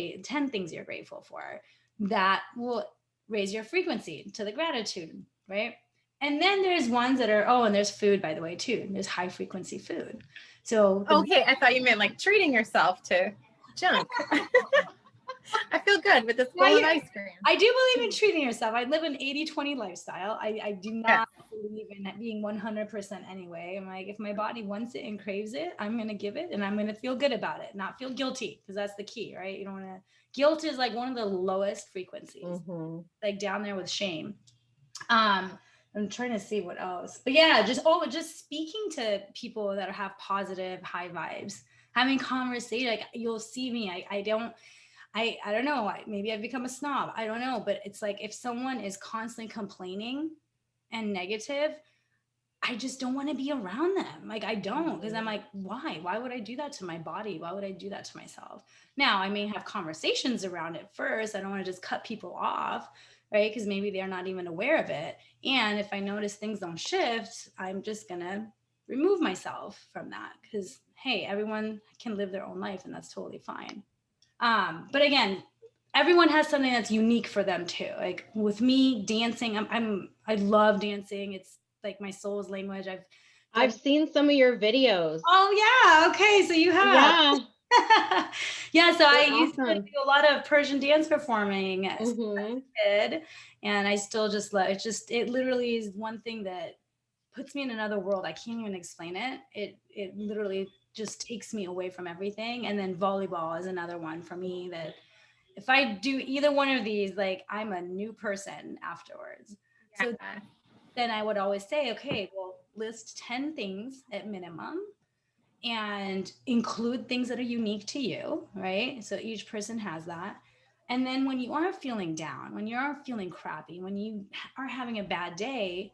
things you're grateful for. That will raise your frequency to the gratitude, right? And then there's ones that are, oh, and there's food, by the way, too. There's high frequency food. So okay, I thought you meant like treating yourself to junk. I feel good with this bowl of ice cream. I do believe in treating yourself. I live an 80-20 lifestyle. I do not believe in that being 100% anyway. I'm like, if my body wants it and craves it, I'm going to give it and I'm going to feel good about it, not feel guilty, because that's the key, right? You don't want to, guilt is like one of the lowest frequencies, like down there with shame. I'm trying to see what else, but yeah, just speaking to people that have positive, high vibes, having conversation. Like you'll see me, I don't know, maybe I've become a snob, I don't know, but it's like if someone is constantly complaining and negative, I just don't want to be around them. Like I don't, because I'm like, why would I do that to my body? Why would I do that to myself? Now I may have conversations around it first. I don't want to just cut people off, right? Because maybe they're not even aware of it. And if I notice things don't shift, I'm just gonna remove myself from that, because hey, everyone can live their own life and that's totally fine. But again, everyone has something that's unique for them too. Like with me, dancing, I love dancing. It's like my soul's language. I've seen some of your videos. Oh yeah. Okay. So you have. Yeah. Yeah. So I used to awesome. do a lot of Persian dance performing as a kid, and I still just love it. It literally is one thing that puts me in another world. I can't even explain it. It literally just takes me away from everything. And then volleyball is another one for me that if I do either one of these, like I'm a new person afterwards. Yeah. So then I would always say, okay, well, list 10 things at minimum and include things that are unique to you, right? So each person has that. And then when you are feeling down, when you are feeling crappy, when you are having a bad day,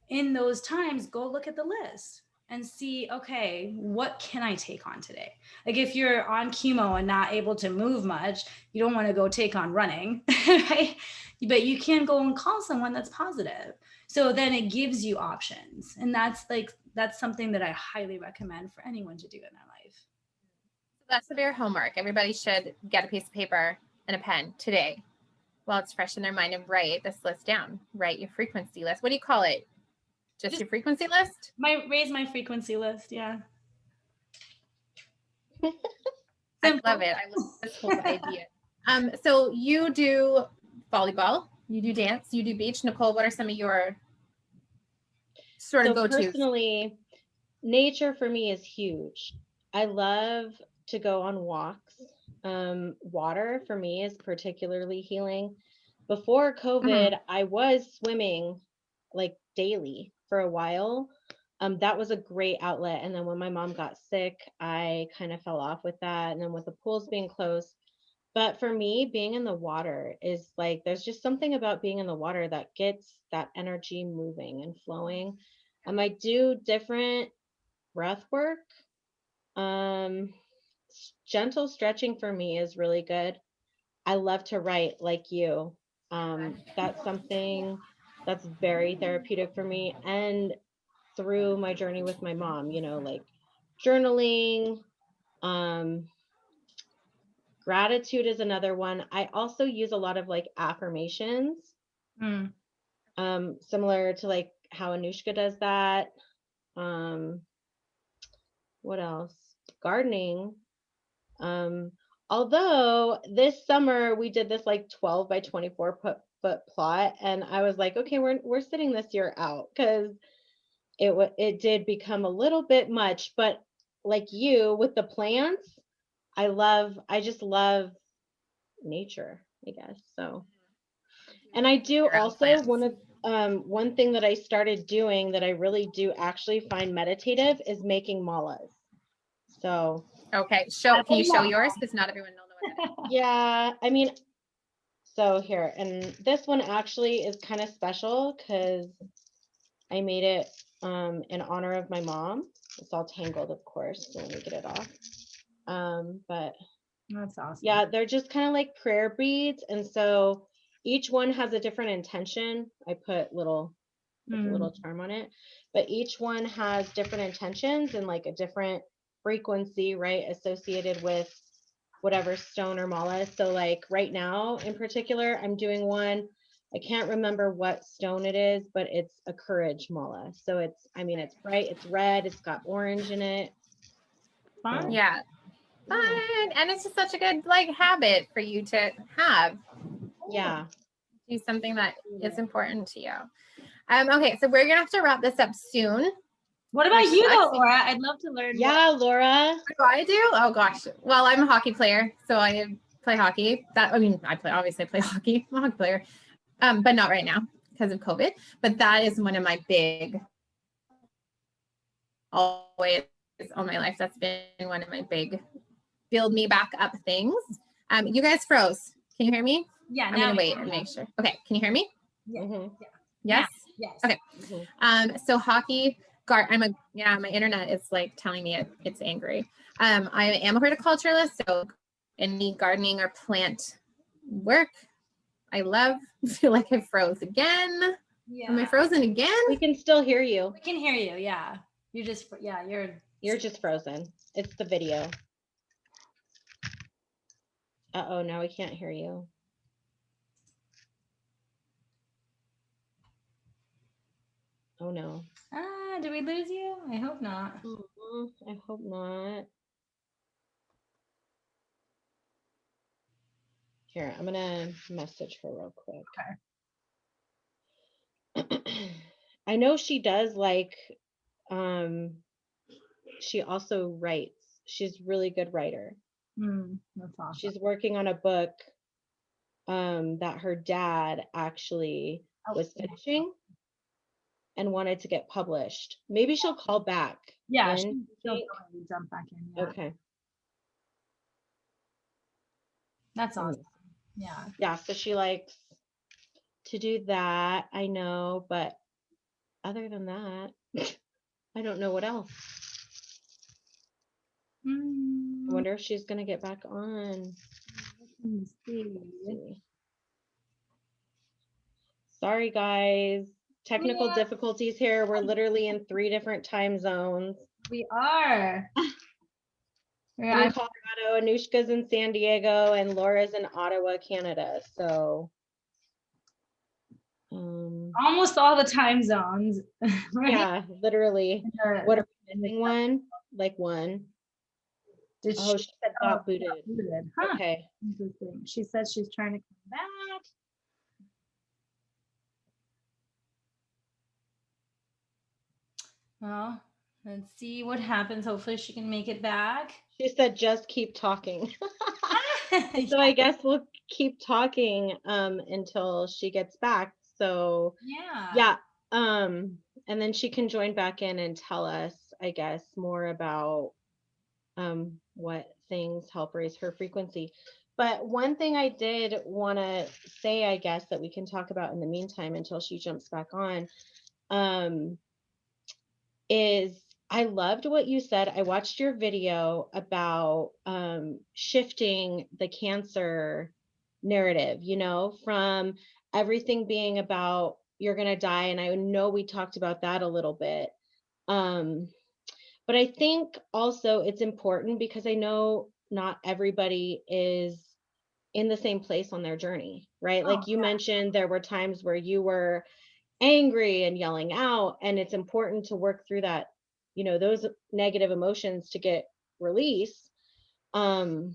in those times, go look at the list and see, okay, what can I take on today? Like if you're on chemo and not able to move much, you don't want to go take on running, right? But you can go and call someone that's positive. So then it gives you options. And that's something that I highly recommend for anyone to do in their life. So that's your homework. Everybody should get a piece of paper and a pen today while it's fresh in their mind and write this list down. Write your frequency list. What do you call it? Just your frequency list? Raise my frequency list, yeah. I love it. I love this whole idea. So you do volleyball, you do dance, you do beach. Nicole, what are some of your sort of go-tos? Personally, nature for me is huge. I love to go on walks. Water for me is particularly healing. Before COVID, I was swimming like daily for a while. That was a great outlet. And then when my mom got sick, I kind of fell off with that. And then with the pools being closed. But for me, being in the water is like, there's just something about being in the water that gets that energy moving and flowing. I do different breath work. Gentle stretching for me is really good. I love to write like you. That's something that's very therapeutic for me. And through my journey with my mom, like journaling, gratitude is another one. I also use a lot of like affirmations, similar to like how Anuschka does that. What else? Gardening. Although this summer we did this like 12 by 24 foot plot, and I was like, okay, we're sitting this year out because it did become a little bit much. But like you with the plants, I just love nature, I guess. So, and I do also one thing that I started doing that I really do actually find meditative is making malas. So okay, can you show yours, because not everyone will know what that is. Yeah, I mean, So here, and this one actually is kind of special because I made it in honor of my mom. It's all tangled, of course, so let me get it off. But That's awesome. yeah, they're just kind of like prayer beads. And so each one has a different intention. I put a little charm on it, but each one has different intentions and like a different frequency, right, associated with whatever stone or mala. So like right now in particular, I'm doing one, I can't remember what stone it is, but it's a courage mala. So it's, I mean, it's bright, it's red, it's got orange in it. Fun. Yeah. Fun. And it's just such a good like habit for you to have. Yeah. Do something that is important to you. Okay, so we're gonna have to wrap this up soon. What about you though, Laura? I'd love to learn. Yeah, Laura. What do I do? Oh gosh. Well, I'm a hockey player, so I play hockey. Obviously I play hockey. I'm a hockey player. But not right now because of COVID. But that is one of my big, always all my life. That's been one of my big build me back up things. You guys froze. Can you hear me? Yeah. I'm gonna wait and make sure. Okay, can you hear me? Yeah. Mm-hmm. Yes. Yes. Okay. Mm-hmm. So hockey guard. My internet is like telling me it's angry. I am a horticulturalist, so any gardening or plant work I love. I feel like I froze again. Yeah. Am I frozen again? We can still hear you. We can hear you. Yeah. You're Just frozen. It's the video. Uh-oh, now we can't hear you. Oh no. Did we lose you? I hope not. I hope not. Here, I'm gonna message her real quick. Okay. I know she does like, she also writes. She's a really good writer. That's awesome. She's working on a book that her dad actually was finishing and wanted to get published. Maybe she'll call back. Yeah, she'll probably jump back in. Yeah. Okay. That's awesome. Yeah. Yeah, so she likes to do that, I know, but other than that, I don't know what else. I wonder if she's gonna get back on. Let's see. Sorry, guys. Technical difficulties here. We're literally in 3 different time zones. We are. I'm in Colorado, Anuschka's in San Diego, and Laura's in Ottawa, Canada. So almost all the time zones. Right? Yeah, literally. What are we missing one? Like one. She said got booted. Huh. Okay. Interesting. She says she's trying to come back. Well, let's see what happens. Hopefully she can make it back. She said just keep talking. So I guess we'll keep talking until she gets back. So yeah. And then she can join back in and tell us, I guess, more about what things help raise her frequency. But one thing I did want to say, I guess, that we can talk about in the meantime until she jumps back on, is I loved what you said. I watched your video about shifting the cancer narrative, you know, from everything being about you're going to die. And I know we talked about that a little bit. But I think also it's important because I know not everybody is in the same place on their journey, right? Like you mentioned, there were times where you were angry and yelling out, and it's important to work through that, you know, those negative emotions to get release. But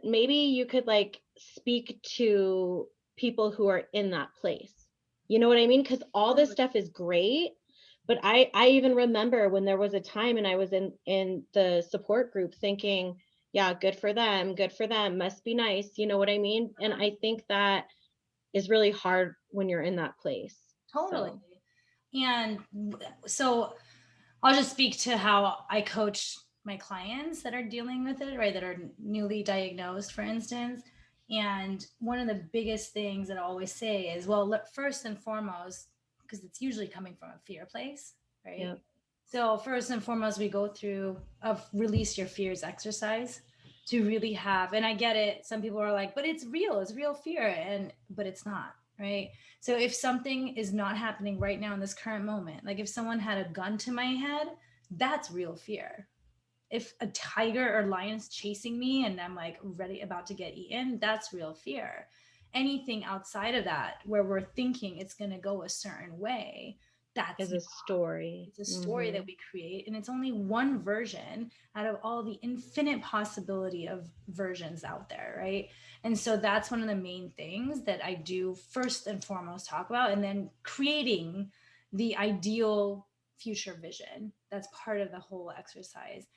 maybe you could like speak to people who are in that place. You know what I mean? Because all this stuff is great. But I even remember when there was a time and I was in the support group thinking, yeah, good for them, must be nice. You know what I mean? And I think that is really hard when you're in that place. Totally. And so I'll just speak to how I coach my clients that are dealing with it, right? That are newly diagnosed, for instance. And one of the biggest things that I always say is, well, first and foremost, because it's usually coming from a fear place, right? Yep. So first and foremost, we go through a release your fears exercise to really have, and I get it. Some people are like, but it's real fear. But it's not, right? So if something is not happening right now in this current moment, like if someone had a gun to my head, that's real fear. If a tiger or lion is chasing me and I'm like ready about to get eaten, that's real fear. Anything outside of that where we're thinking it's going to go a certain way, that's Is a story. it's a story that we create, and it's only one version out of all the infinite possibility of versions out there, right? And so that's one of the main things that I do first and foremost talk about, and then creating the ideal future vision. That's part of the whole exercise.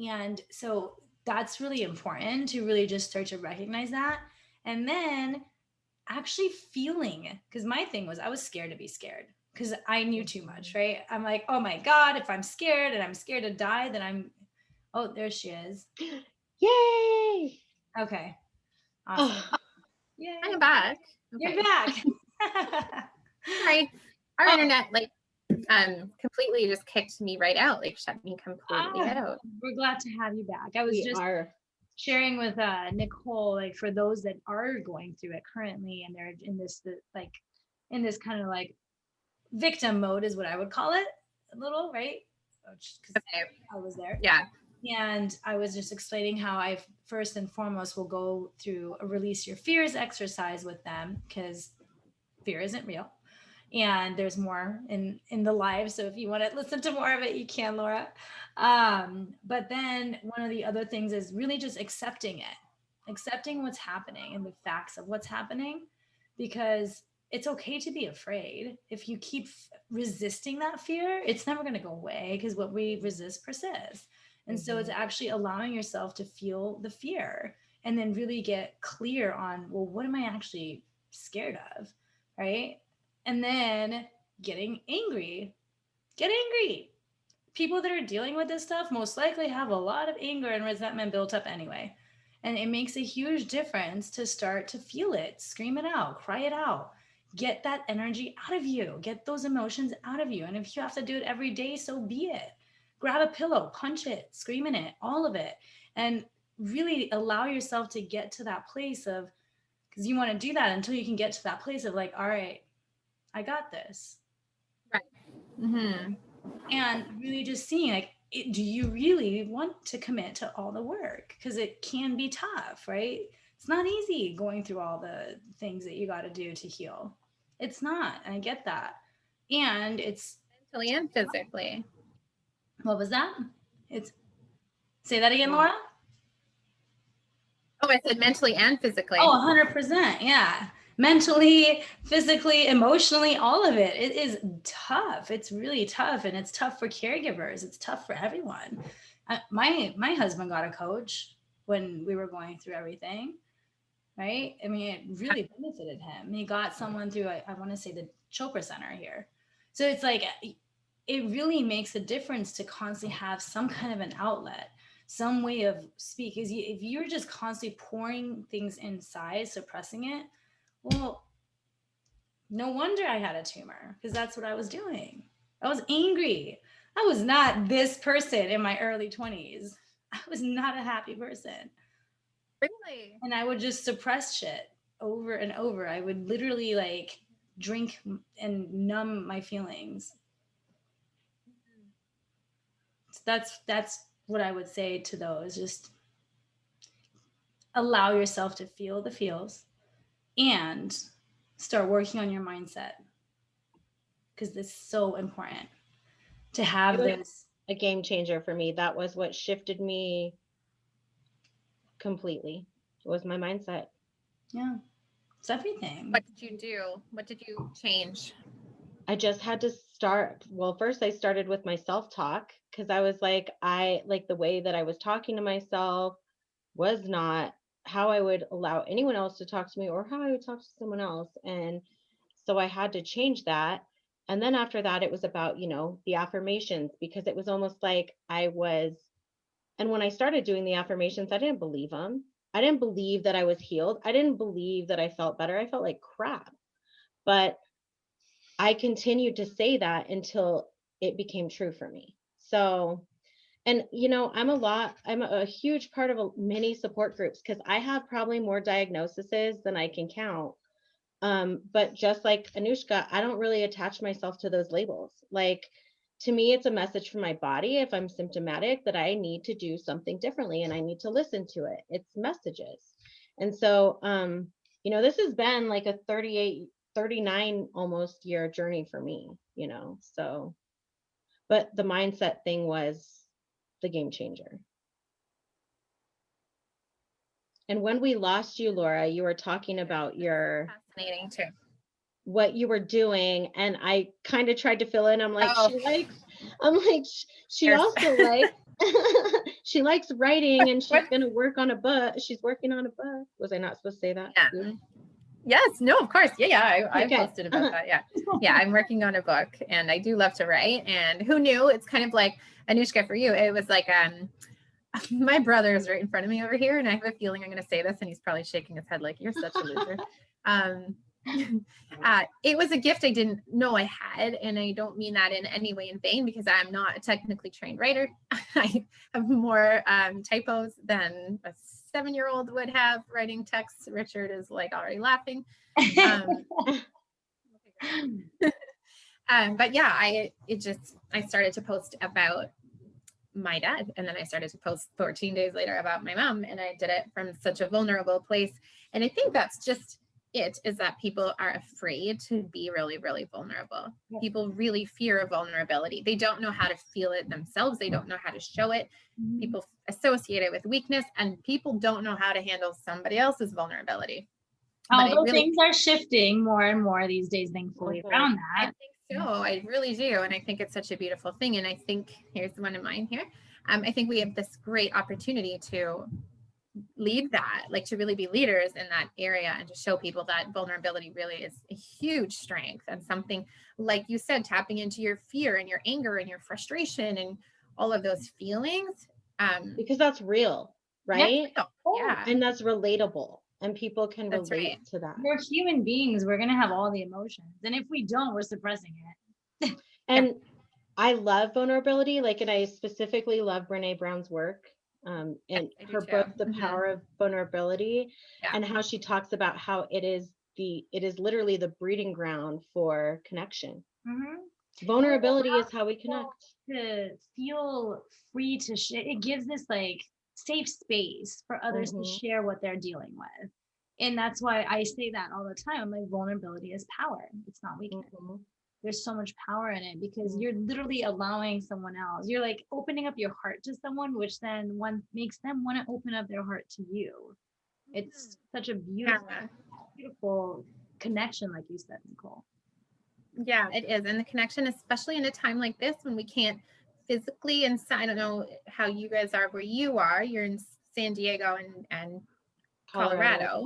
And so that's really important to really just start to recognize that. And then actually feeling, because my thing was I was scared to be scared because I knew too much, right? I'm like, oh my God, if I'm scared and I'm scared to die, then oh, there she is. Yay! Okay. Awesome. Oh, Yay. I'm back. Okay. You're back. Sorry. Our Oh. internet completely just kicked me right out, like shut me completely out. We're glad to have you back. I was we just are. sharing with Nicole, like for those that are going through it currently and they're in this kind of like victim mode is what I would call it a little, right? Okay. I was there. Yeah. And I was just explaining how I first and foremost will go through a release your fears exercise with them because fear isn't real. And there's more in the live. So if you want to listen to more of it, you can, Laura. But then one of the other things is really just accepting what's happening and the facts of what's happening, because it's okay to be afraid. If you keep resisting that fear, it's never going to go away because what we resist persists. And so it's actually allowing yourself to feel the fear and then really get clear on, well, what am I actually scared of? Right. And then getting angry. Get angry. People that are dealing with this stuff most likely have a lot of anger and resentment built up anyway. And it makes a huge difference to start to feel it, scream it out, cry it out. Get that energy out of you. Get those emotions out of you. And if you have to do it every day, so be it. Grab a pillow, punch it, scream in it, all of it. And really allow yourself to get to that place of, because you want to do that until you can get to that place of like, all right, I got this. Right. Mm-hmm. And really just seeing like, do you really want to commit to all the work? Because it can be tough, right? It's not easy going through all the things that you got to do to heal. It's not. And I get that. And it's Mentally and physically. What was that? Say that again, Laura? Oh, I said mentally and physically. Oh, 100%. Yeah. Mentally, physically, emotionally, all of it. It is tough. It's really tough. And it's tough for caregivers. It's tough for everyone. My husband got a coach when we were going through everything, right? I mean, it really benefited him. He got someone through, I want to say the Chopra Center here. So it's like, it really makes a difference to constantly have some kind of an outlet, some way of speak. Because if you're just constantly pouring things inside, suppressing it, well, no wonder I had a tumor, because that's what I was doing. I was angry. I was not this person in my early 20s. I was not a happy person. Really? And I would just suppress shit over and over. I would literally like drink and numb my feelings. So that's what I would say to those. Just allow yourself to feel the feels and start working on your mindset, because this is so important to have this. A game changer for me. That was what shifted me completely. It was my mindset. Yeah, it's everything. What did you do? What did you change? I just had to start. Well, first I started with my self-talk, because I was like, the way that I was talking to myself was not how I would allow anyone else to talk to me or how I would talk to someone else. And so I had to change that. And then after that, it was about, the affirmations, because it was almost like and when I started doing the affirmations, I didn't believe them. I didn't believe that I was healed. I didn't believe that I felt better. I felt like crap. But I continued to say that until it became true for me. So, and you know, I'm a huge part of many support groups because I have probably more diagnoses than I can count. But just like Anuschka, I don't really attach myself to those labels. Like, to me, it's a message from my body if I'm symptomatic that I need to do something differently and I need to listen to it. It's messages. And so, you know, this has been like a 39 almost year journey for me, you know, so, but the mindset thing was the game changer. And when we lost you, Laura, you were talking about Fascinating too. What you were doing, and I kind of tried to fill in. I'm like, she also likes she likes writing, and she's gonna work on a book. She's working on a book. Was I not supposed to say that? Yeah. Yes, no, of course. Yeah. I Okay. posted about that. Yeah. Yeah. I'm working on a book and I do love to write. And who knew? It's kind of like Anuschka for you. It was like, my brother is right in front of me over here. And I have a feeling I'm going to say this and he's probably shaking his head like, you're such a loser. It was a gift I didn't know I had. And I don't mean that in any way in vain because I'm not a technically trained writer. I have more typos than a 7-year-old would have writing texts. Richard is like already laughing. But yeah, I started to post about my dad, and then I started to post 14 days later about my mom, and I did it from such a vulnerable place. And I think that's just it, is that people are afraid to be really, really vulnerable. People really fear vulnerability. They don't know how to feel it themselves. They don't know how to show it. People associate it with weakness, and people don't know how to handle somebody else's vulnerability. Although things are shifting more and more these days, thankfully, around that. I think so. I really do. And I think it's such a beautiful thing. And I think, here's one of mine here. I think we have this great opportunity to lead that, like to really be leaders in that area and to show people that vulnerability really is a huge strength and something, like you said, tapping into your fear and your anger and your frustration and all of those feelings. Because that's real, right? Yeah. And that's relatable. And people can relate to that. We're human beings. We're going to have all the emotions. And if we don't, we're suppressing it. And I love vulnerability. Like, and I specifically love Brene Brown's work. And her book, The Power of Vulnerability, and how she talks about how it is literally the breeding ground for connection. Vulnerability is how we connect. To feel free to share. It gives this like safe space for others to share what they're dealing with. And that's why I say that all the time. I'm like, vulnerability is power. It's not weakness. There's so much power in it because you're literally allowing someone else. You're like opening up your heart to someone, which then makes them want to open up their heart to you. It's such a beautiful connection, like you said, Nicole. Yeah, it is. And the connection, especially in a time like this when we can't physically inside. I don't know how you guys are where you are. You're in San Diego and Colorado.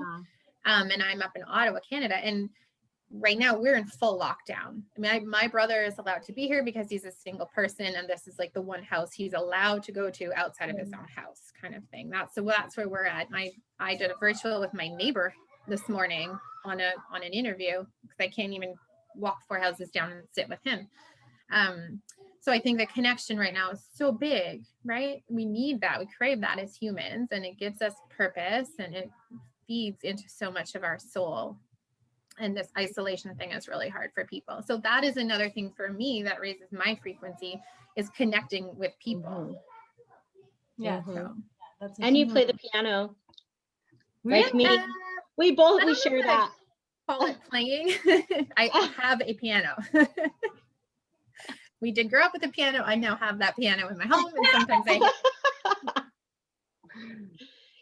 And I'm up in Ottawa, Canada. And right now we're in full lockdown. I mean, my brother is allowed to be here because he's a single person. And this is like the one house he's allowed to go to outside of his own house kind of thing. That's where we're at. I did a virtual with my neighbor this morning on an interview because I can't even walk 4 houses down and sit with him. So I think the connection right now is so big, right? We need that. We crave that as humans, and it gives us purpose and it feeds into so much of our soul. And this isolation thing is really hard for people. So that is another thing for me that raises my frequency, is connecting with people. Yeah. And you play the piano. Like me. We share that. Call it playing. I have a piano. We did grow up with a piano. I now have that piano in my home, and sometimes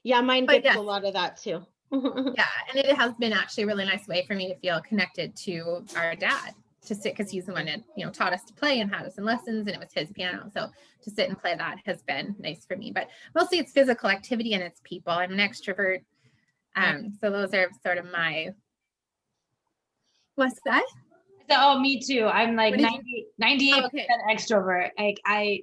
yeah, mine gets a lot of that too. Yeah, and it has been actually a really nice way for me to feel connected to our dad, to sit, because he's the one that taught us to play and had us in lessons, and it was his piano. So to sit and play that has been nice for me. But mostly it's physical activity and it's people. I'm an extrovert. So those are sort of my. What's that? Oh, me too. I'm like What did 98% okay. extrovert. Like I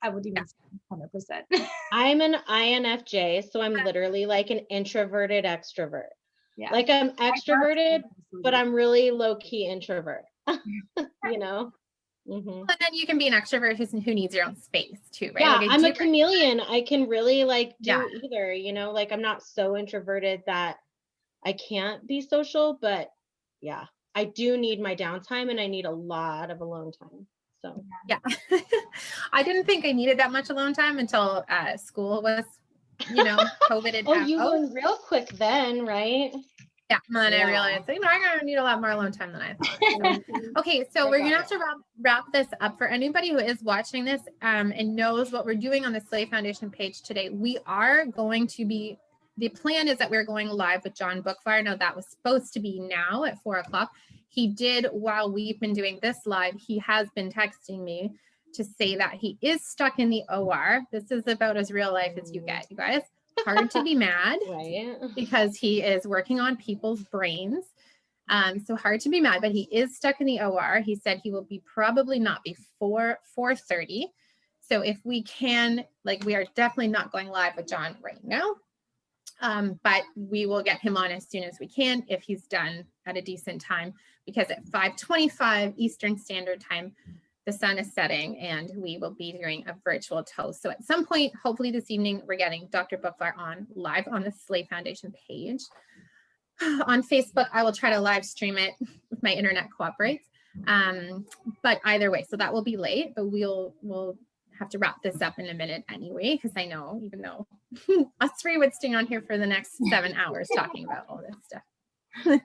would even say 100%. I'm an INFJ, so I'm literally like an introverted extrovert. Yeah. Like I'm extroverted, but I'm really low key introvert. You know? Mm-hmm. And then you can be an extrovert who needs your own space too, right? Yeah, like I'm a chameleon. I can really like do Yeah. either, you know, like I'm not so introverted that I can't be social, but yeah, I do need my downtime and I need a lot of alone time. So Yeah. I didn't think I needed that much alone time until school was, you know, COVID and oh, you learned real quick then, right? Yeah, and then I realized, you know, I'm gonna need a lot more alone time than I thought. So, okay, so we're gonna have to wrap this up. For anybody who is watching this and knows what we're doing on the Slave Foundation page today, we are going to be, the plan is that we're going live with John Bookfire. Now that was supposed to be now at 4:00. He did, while we've been doing this live, he has been texting me to say that he is stuck in the OR. This is about as real life as you get, you guys. Hard to be mad, right? Because he is working on people's brains. So hard to be mad, but he is stuck in the OR. He said he will be probably not before 4:30. So if we can, like, we are definitely not going live with John right now. But we will get him on as soon as we can if he's done at a decent time, because at 5:25 Eastern Standard Time, the sun is setting and we will be doing a virtual toast. So at some point, hopefully this evening, we're getting Dr. Bookfire on live on the Slave Foundation page. On Facebook, I will try to live stream it if my internet cooperates. But either way, so that will be late, but we'll have to wrap this up in a minute anyway, because I know even though us three would stay on here for the next 7 hours talking about all this stuff.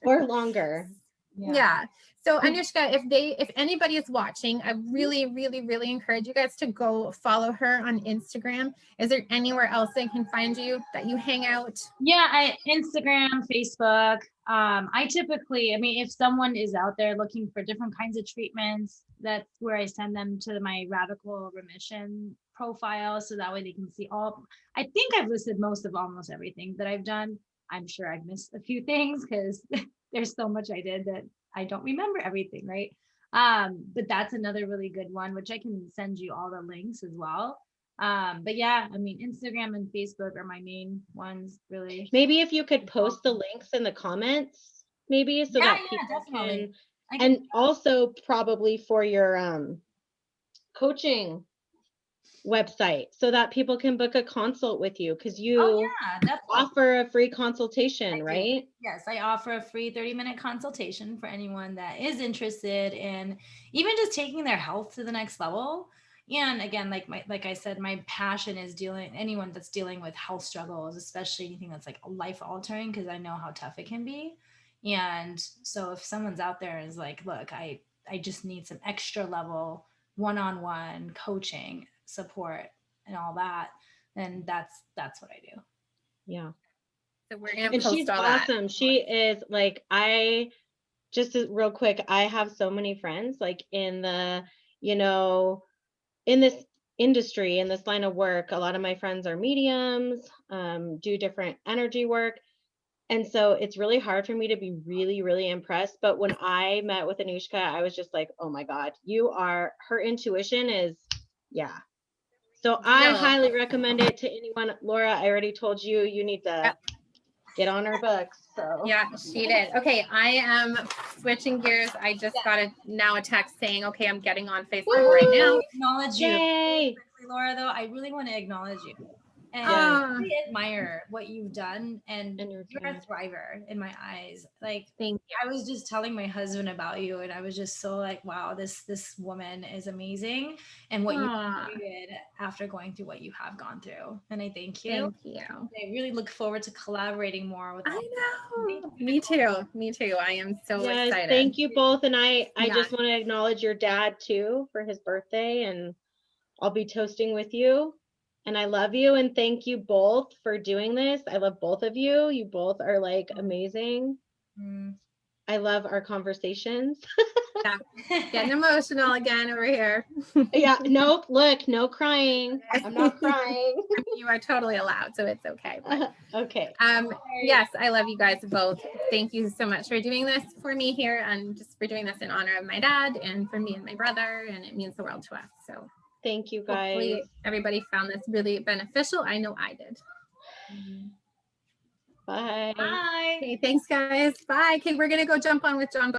Or longer. Yeah. So Anuschka, if anybody is watching, I really, really, really encourage you guys to go follow her on Instagram. Is there anywhere else they can find you that you hang out? Yeah, Instagram, Facebook. I typically, I mean, if someone is out there looking for different kinds of treatments, that's where I send them to my radical remission profile. So that way they can see all, I think I've listed most of almost everything that I've done. I'm sure I've missed a few things because there's so much I did that I don't remember everything, right? But that's another really good one, which I can send you all the links as well. But yeah, I mean, Instagram and Facebook are my main ones, really. Maybe if you could post the links in the comments, maybe, so that people definitely. can, and also probably for your coaching website, so that people can book a consult with you, because you offer a free consultation, right? Yes, I offer a free 30-minute consultation for anyone that is interested in even just taking their health to the next level. And again, like I said, my passion is anyone that's dealing with health struggles, especially anything that's like life altering, because I know how tough it can be. And so if someone's out there and is like, look, I just need some extra level one-on-one coaching support and all that, then that's what I do. Yeah. So we're gonna and post she's all awesome. that. She is like, just real quick, I have so many friends like in the, you know, in this industry, in this line of work. A lot of my friends are mediums, do different energy work. And so it's really hard for me to be really, really impressed. But when I met with Anuschka, I was just like, oh my God, her intuition is, yeah. So I highly recommend it to anyone. Laura, I already told you, you need to get on her books. So yeah, she did. Okay, I am switching gears. I just got a text saying, okay, I'm getting on Facebook right now. Acknowledge you, Laura. Though I really want to acknowledge you. And I really admire what you've done, and you're a thriver in my eyes. Like, thank you. I was just telling my husband about you, and I was just so like, wow, this woman is amazing, and what you did after going through what you have gone through. And I thank you. Thank you. I really look forward to collaborating more with. I know. Me too. I am so excited. Thank you both. And I just want to acknowledge your dad too for his birthday, and I'll be toasting with you. And I love you, and thank you both for doing this. I love both of you. You both are like amazing. I love our conversations. Getting emotional again over here. Yeah, nope, look, no crying. I'm not crying. You are totally allowed, so it's okay. But, Okay. yes, I love you guys both. Thank you so much for doing this for me here, and just for doing this in honor of my dad and for me and my brother, and it means the world to us. So Thank you guys. hopefully everybody found this really beneficial. I know I did. Bye. Bye. Okay, thanks guys. Bye. Okay, we're gonna go jump on with John.